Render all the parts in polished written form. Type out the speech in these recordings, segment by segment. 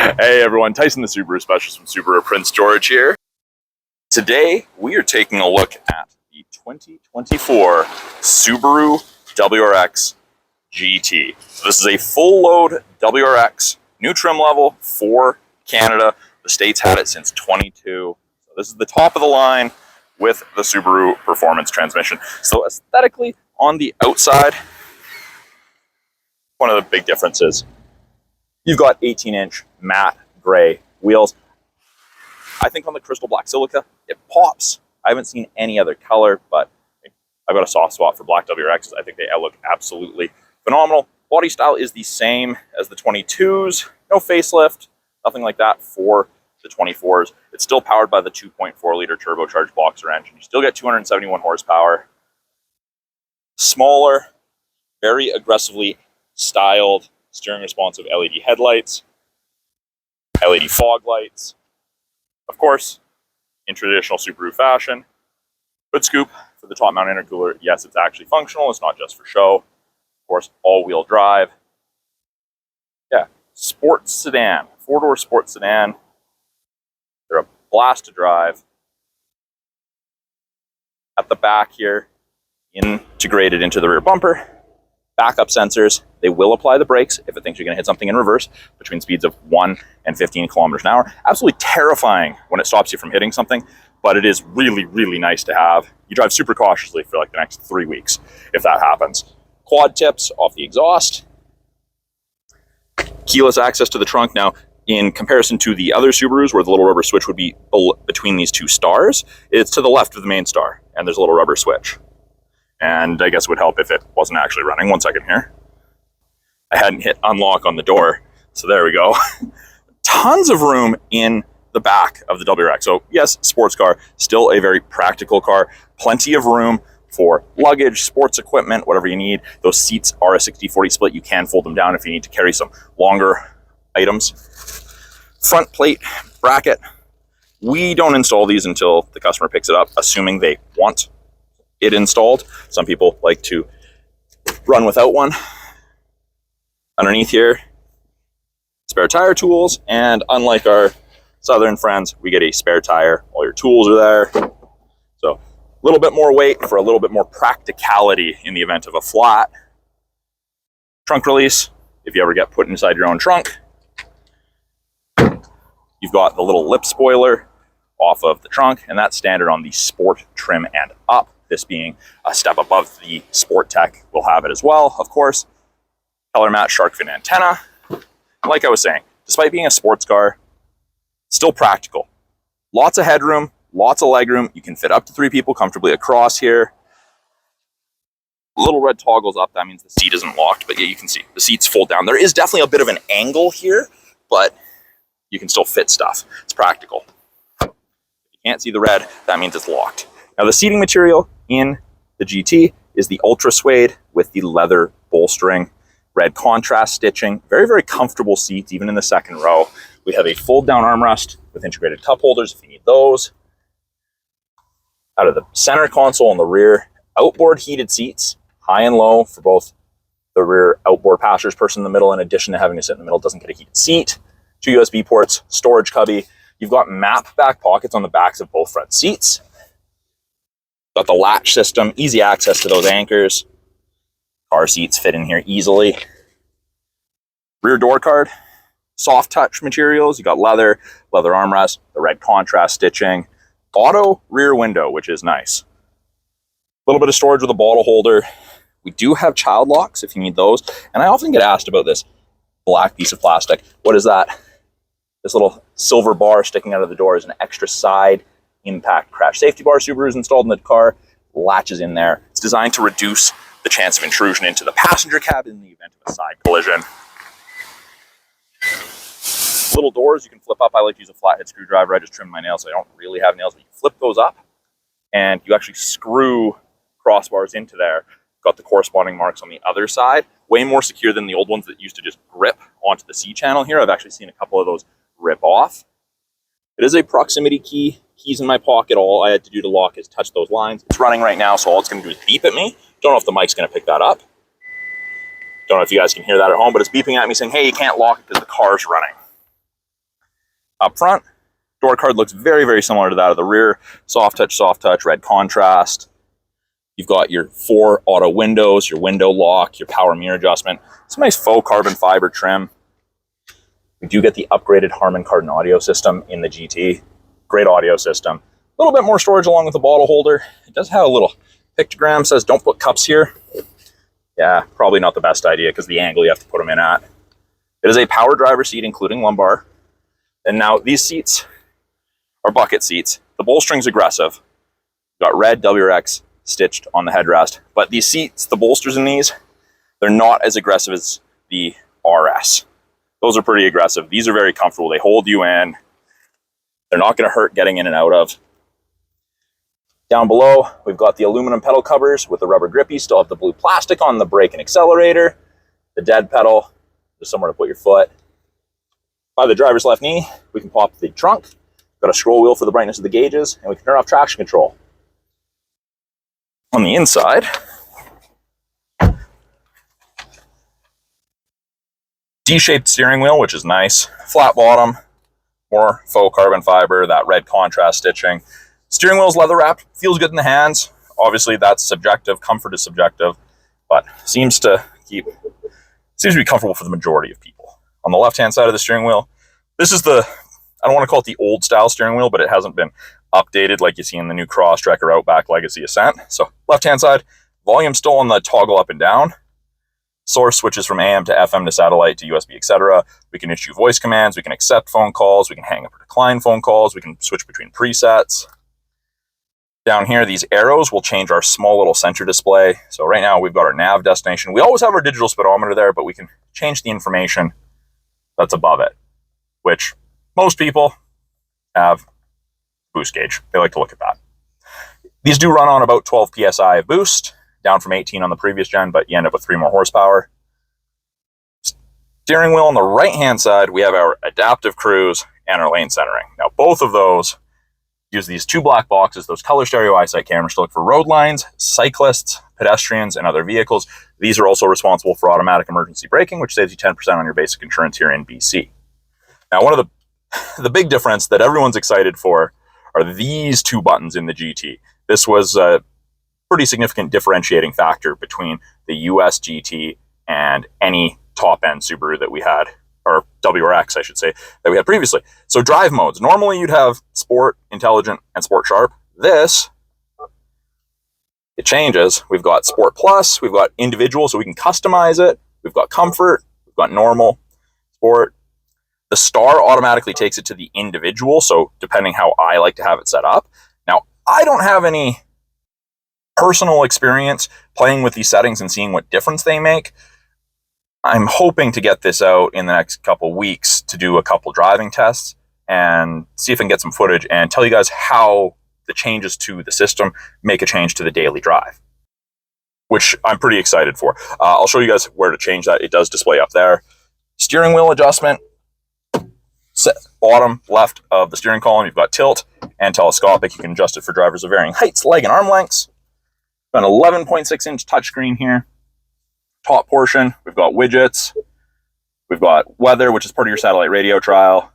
Hey everyone, Tyson the Subaru specialist from Subaru Prince George here. Today we are taking a look at the 2024 Subaru WRX GT. So this is a full load WRX, new trim level for Canada. The States had it since 22. So this is the top of the line with the Subaru Performance Transmission. So aesthetically on the outside, one of the big differences, you've got 18-inch matte gray wheels. I think on the crystal black silica, it pops. I haven't seen any other color, but I've got a soft spot for black WRXs. I think they look absolutely phenomenal. Body style is the same as the 22s. No facelift, nothing like that for the 24s. It's still powered by the 2.4-liter turbocharged Boxer engine. You still get 271 horsepower. Smaller, very aggressively styled steering responsive LED headlights, LED fog lights. Of course, in traditional Subaru fashion, hood scoop for the top mount intercooler. Yes, it's actually functional. It's not just for show. Of course, all-wheel drive. Yeah, sports sedan, four-door sports sedan. They're a blast to drive. At the back here, integrated into the rear bumper, backup sensors. They will apply the brakes if it thinks you're going to hit something in reverse between speeds of 1 and 15 kilometers an hour. Absolutely terrifying when it stops you from hitting something, but it is really, really nice to have. You drive super cautiously for like the next 3 weeks if that happens. Quad tips off the exhaust. Keyless access to the trunk. Now, in comparison to the other Subarus where the little rubber switch would be between these two stars, it's to the left of the main star, and there's a little rubber switch. And I guess it would help if it wasn't actually running. 1 second here. I hadn't hit unlock on the door, so there we go. Tons of room in the back of the WRX. So yes, sports car, still a very practical car. Plenty of room for luggage, sports equipment, whatever you need. Those seats are a 60-40 split. You can fold them down if you need to carry some longer items. Front plate bracket. We don't install these until the customer picks it up, assuming they want it installed. Some people like to run without one. Underneath here, spare tire tools, and unlike our southern friends, we get a spare tire. All your tools are there. So a little bit more weight for a little bit more practicality in the event of a flat. Trunk release, if you ever get put inside your own trunk. You've got the little lip spoiler off of the trunk, and that's standard on the Sport trim and up. This being a step above the Sport Tech, we'll have it as well, of course. Color match shark fin antenna. Like I was saying, despite being a sports car, still practical. Lots of headroom, lots of legroom. You can fit up to 3 people comfortably across here. Little red toggles up, that means the seat isn't locked, but yeah, you can see the seats fold down. There is definitely a bit of an angle here, but you can still fit stuff. It's practical. If you can't see the red, that means it's locked. Now the seating material in the GT is the Ultra Suede with the leather bolstering, red contrast stitching. Very, very comfortable seats, even in the second row. We have a fold-down armrest with integrated cup holders if you need those. Out of the center console in the rear, outboard heated seats, high and low for both the rear outboard passenger's person in the middle, in addition to having to sit in the middle, doesn't get a heated seat. 2 USB ports, storage cubby. You've got map back pockets on the backs of both front seats. Got the latch system, easy access to those anchors. Car seats fit in here easily. Rear door card, soft touch materials. You got leather armrest, the red contrast stitching, auto rear window, which is nice. A little bit of storage with a bottle holder. We do have child locks if you need those. And I often get asked about this black piece of plastic. What is that? This little silver bar sticking out of the door is an extra side impact crash safety bar Subaru's installed in the car. Latches in there. It's designed to reduce the chance of intrusion into the passenger cabin in the event of a side collision. Little doors you can flip up. I like to use a flathead screwdriver. I just trimmed my nails, so I don't really have nails, but you flip those up and you actually screw crossbars into there. Got the corresponding marks on the other side. Way more secure than the old ones that used to just grip onto the C channel here. I've actually seen a couple of those rip off. It is a proximity key. Keys in my pocket. All I had to do to lock is touch those lines. It's running right now, so all it's going to do is beep at me. Don't know if the mic's going to pick that up. Don't know if you guys can hear that at home, but it's beeping at me saying, hey, you can't lock it because the car's running. Up front, door card looks very, very similar to that of the rear. Soft touch, red contrast. You've got your 4 auto windows, your window lock, your power mirror adjustment. Some nice faux carbon fiber trim. We do get the upgraded Harman Kardon audio system in the GT. Great audio system. A little bit more storage along with the bottle holder. It does have a little pictogram, says don't put cups here. Yeah, probably not the best idea because the angle you have to put them in at. It is a power driver seat, including lumbar. And now these seats are bucket seats. The bolstering's aggressive. Got red WRX stitched on the headrest. But these seats, the bolsters in these, they're not as aggressive as the RS. Those are pretty aggressive. These are very comfortable. They hold you in. They're not going to hurt getting in and out of. Down below, we've got the aluminum pedal covers with the rubber grippy. Still have the blue plastic on the brake and accelerator. The dead pedal, just somewhere to put your foot. By the driver's left knee, we can pop the trunk. Got a scroll wheel for the brightness of the gauges, and we can turn off traction control. On the inside, D-shaped steering wheel, which is nice. Flat bottom, more faux carbon fiber, that red contrast stitching. Steering wheel's leather wrapped, feels good in the hands. Obviously, that's subjective. Comfort is subjective, but seems to be comfortable for the majority of people. On the left-hand side of the steering wheel, this is the, I don't want to call it the old style steering wheel, but it hasn't been updated like you see in the new Crosstrek or Outback Legacy Ascent. So left-hand side, volume still on the toggle up and down. Source switches from AM to FM to satellite to USB, etc. We can issue voice commands. We can accept phone calls. We can hang up or decline phone calls. We can switch between presets. Down here, these arrows will change our small little center display. So right now we've got our nav destination. We always have our digital speedometer there, but we can change the information that's above it, which most people have boost gauge. They like to look at that. These do run on about 12 PSI of boost, down from 18 on the previous gen, but you end up with 3 more horsepower. Steering wheel on the right-hand side, we have our adaptive cruise and our lane centering. Now, both of those use these 2 black boxes, those color stereo eyesight cameras, to look for road lines, cyclists, pedestrians, and other vehicles. These are also responsible for automatic emergency braking, which saves you 10% on your basic insurance here in BC. Now, one of the big difference that everyone's excited for are these 2 buttons in the GT. This was a pretty significant differentiating factor between the US GT and any top-end Subaru that we had, or WRX, I should say, that we had previously. So drive modes. Normally you'd have Sport, Intelligent, and Sport Sharp. This, it changes. We've got Sport Plus, we've got Individual, so we can customize it. We've got Comfort, we've got Normal, Sport. The star automatically takes it to the Individual, so depending how I like to have it set up. Now, I don't have any personal experience playing with these settings and seeing what difference they make. I'm hoping to get this out in the next couple weeks to do a couple driving tests and see if I can get some footage and tell you guys how the changes to the system make a change to the daily drive, which I'm pretty excited for. I'll show you guys where to change that. It does display up there. Steering wheel adjustment, bottom left of the steering column, you've got tilt and telescopic. You can adjust it for drivers of varying heights, leg, and arm lengths. Got an 11.6-inch touchscreen here. Top portion, we've got widgets, we've got weather, which is part of your satellite radio trial,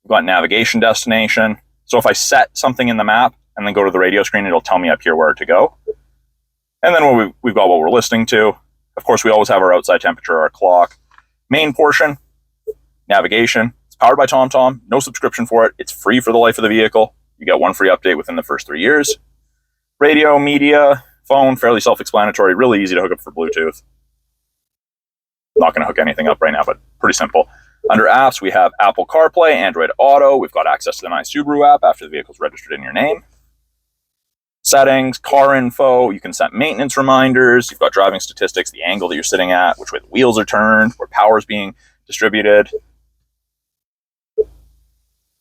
we've got navigation destination. So if I set something in the map and then go to the radio screen, it'll tell me up here where to go. And then we've got what we're listening to. Of course, we always have our outside temperature, our clock. Main portion, navigation. It's powered by TomTom, no subscription for it. It's free for the life of the vehicle. You get 1 free update within the first 3 years. Radio, media, phone, fairly self-explanatory, really easy to hook up for Bluetooth. Not going to hook anything up right now, but pretty simple. Under apps, we have Apple CarPlay, Android Auto. We've got access to the My Subaru app after the vehicle's registered in your name. Settings, car info. You can set maintenance reminders. You've got driving statistics, the angle that you're sitting at, which way the wheels are turned, where power is being distributed.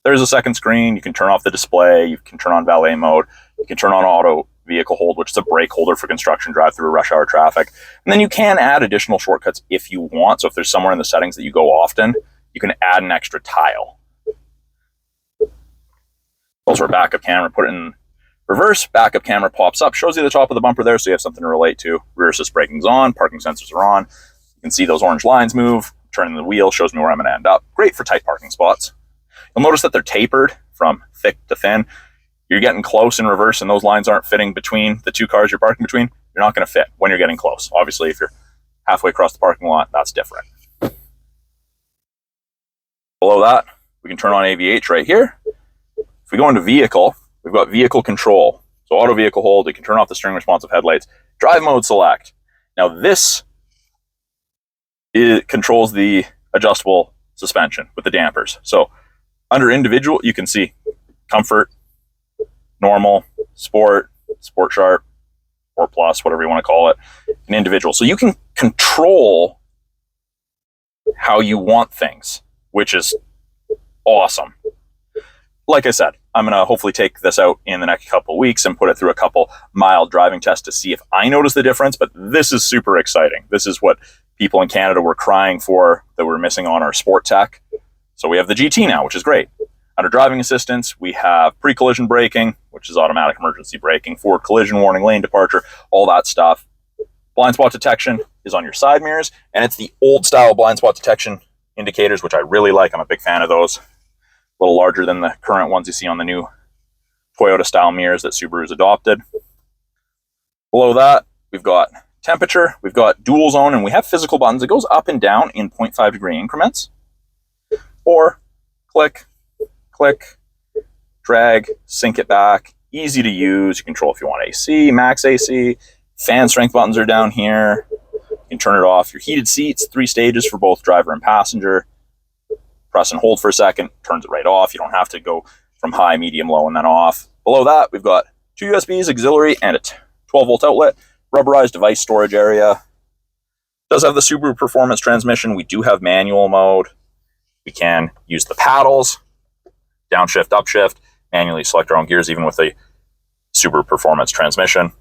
There's a second screen. You can turn off the display. You can turn on valet mode. You can turn on auto vehicle hold, which is a brake holder for construction drive through rush hour traffic. And then you can add additional shortcuts if you want. So if there's somewhere in the settings that you go often, you can add an extra tile. Also a backup camera, put it in reverse, backup camera pops up, shows you the top of the bumper there so you have something to relate to. Rear assist braking's on, parking sensors are on. You can see those orange lines move, turning the wheel shows me where I'm going to end up. Great for tight parking spots. You'll notice that they're tapered from thick to thin. You're getting close in reverse and those lines aren't fitting between the two cars you're parking between. You're not going to fit when you're getting close. Obviously, if you're halfway across the parking lot, that's different. Below that, we can turn on AVH right here. If we go into vehicle, we've got vehicle control. So auto vehicle hold, you can turn off the steering responsive headlights. Drive mode select. Now this controls the adjustable suspension with the dampers. So under individual, you can see comfort, normal, sport, sport sharp, or plus, whatever you want to call it, an individual. So you can control how you want things, which is awesome. Like I said, I'm going to hopefully take this out in the next couple of weeks and put it through a couple mild driving tests to see if I notice the difference, but this is super exciting. This is what people in Canada were crying for that we're missing on our sport tech. So we have the GT now, which is great. Under driving assistance, we have pre-collision braking, which is automatic emergency braking, forward collision warning, lane departure, all that stuff. Blind spot detection is on your side mirrors, and it's the old style blind spot detection indicators, which I really like. I'm a big fan of those. A little larger than the current ones you see on the new Toyota style mirrors that Subaru's adopted. Below that, we've got temperature, we've got dual zone, and we have physical buttons. It goes up and down in 0.5 degree increments. Or click, click, drag, sync it back. Easy to use. You control if you want AC, max AC. Fan strength buttons are down here. You can turn it off. Your heated seats, 3 stages for both driver and passenger. Press and hold for a second, turns it right off. You don't have to go from high, medium, low, and then off. Below that, we've got 2 USBs, auxiliary, and a 12-volt outlet. Rubberized device storage area. It does have the Subaru Performance Transmission. We do have manual mode. We can use the paddles, downshift, upshift, manually select our own gears, even with the Subaru Performance Transmission.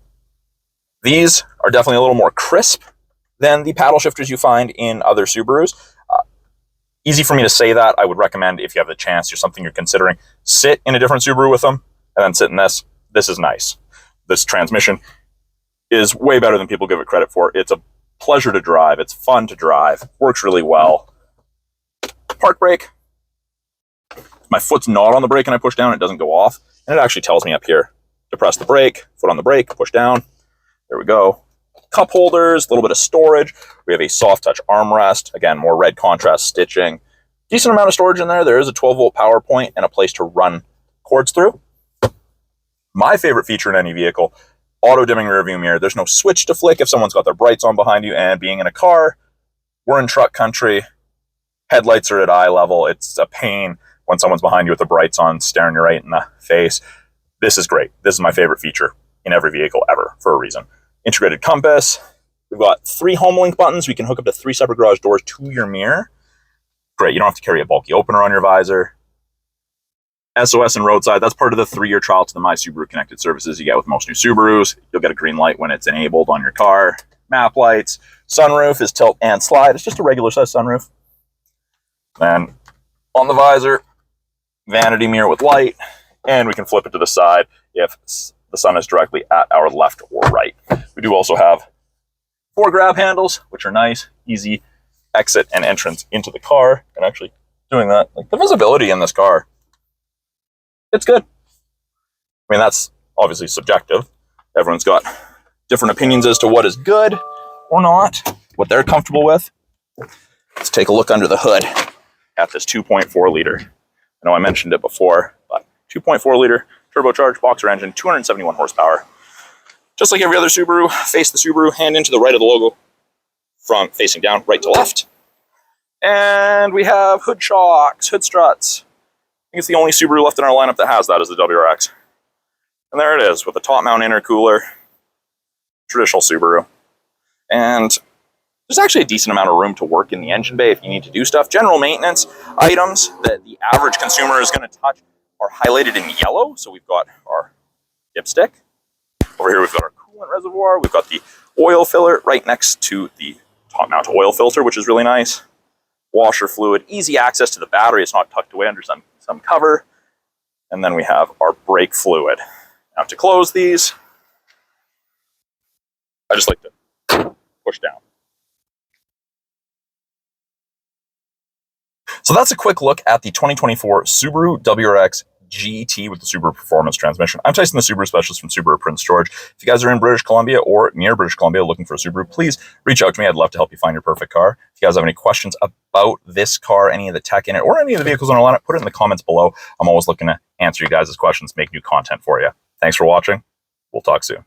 These are definitely a little more crisp than the paddle shifters you find in other Subarus. Easy for me to say that. I would recommend, if you have the chance or something you're considering, sit in a different Subaru with them and then sit in this. This is nice. This transmission is way better than people give it credit for. It's a pleasure to drive. It's fun to drive. Works really well. Park brake. If my foot's not on the brake and I push down, it doesn't go off. And it actually tells me up here to press the brake, foot on the brake, push down. There we go. Cup holders, a little bit of storage. We have a soft touch armrest. Again, more red contrast stitching. Decent amount of storage in there. There is a 12-volt power point and a place to run cords through. My favorite feature in any vehicle, auto dimming rearview mirror. There's no switch to flick if someone's got their brights on behind you, and being in a car, we're in truck country. Headlights are at eye level. It's a pain when someone's behind you with the brights on, staring you right in the face. This is great. This is my favorite feature in every vehicle ever for a reason. Integrated compass. We've got 3 home link buttons. We can hook up to 3 separate garage doors to your mirror. Great, you don't have to carry a bulky opener on your visor. SOS and roadside, that's part of the 3-year trial to the My Subaru Connected services you get with most new Subarus. You'll get a green light when it's enabled on your car. Map lights. Sunroof is tilt and slide. It's just a regular size sunroof. Then on the visor, vanity mirror with light. And we can flip it to the side if the sun is directly at our left or right. We do also have 4 grab handles, which are nice, easy exit and entrance into the car. And actually doing that, like the visibility in this car, it's good. I mean, that's obviously subjective. Everyone's got different opinions as to what is good or not, what they're comfortable with. Let's take a look under the hood at this 2.4 liter. I know I mentioned it before, but 2.4 liter turbocharged boxer engine, 271 horsepower. Just like every other Subaru, face the Subaru, hand into the right of the logo, from facing down, right to left. And we have hood shocks, hood struts. I think it's the only Subaru left in our lineup that has that is the WRX. And there it is, with a top mount intercooler, traditional Subaru. And there's actually a decent amount of room to work in the engine bay if you need to do stuff. General maintenance items that the average consumer is going to touch are highlighted in yellow. So we've got our dipstick. Over here we've got our coolant reservoir. We've got the oil filler right next to the top mount oil filter, which is really nice. Washer fluid, easy access to the battery. It's not tucked away under some cover. And then we have our brake fluid. Now to close these, I just like to push down. So that's a quick look at the 2024 Subaru WRX GT with the Subaru Performance Transmission. I'm Tyson, the Subaru specialist from Subaru Prince George. If you guys are in British Columbia or near British Columbia looking for a Subaru, please reach out to me. I'd love to help you find your perfect car. If you guys have any questions about this car, any of the tech in it, or any of the vehicles on our lineup, put it in the comments below. I'm always looking to answer you guys' questions, make new content for you. Thanks for watching. We'll talk soon.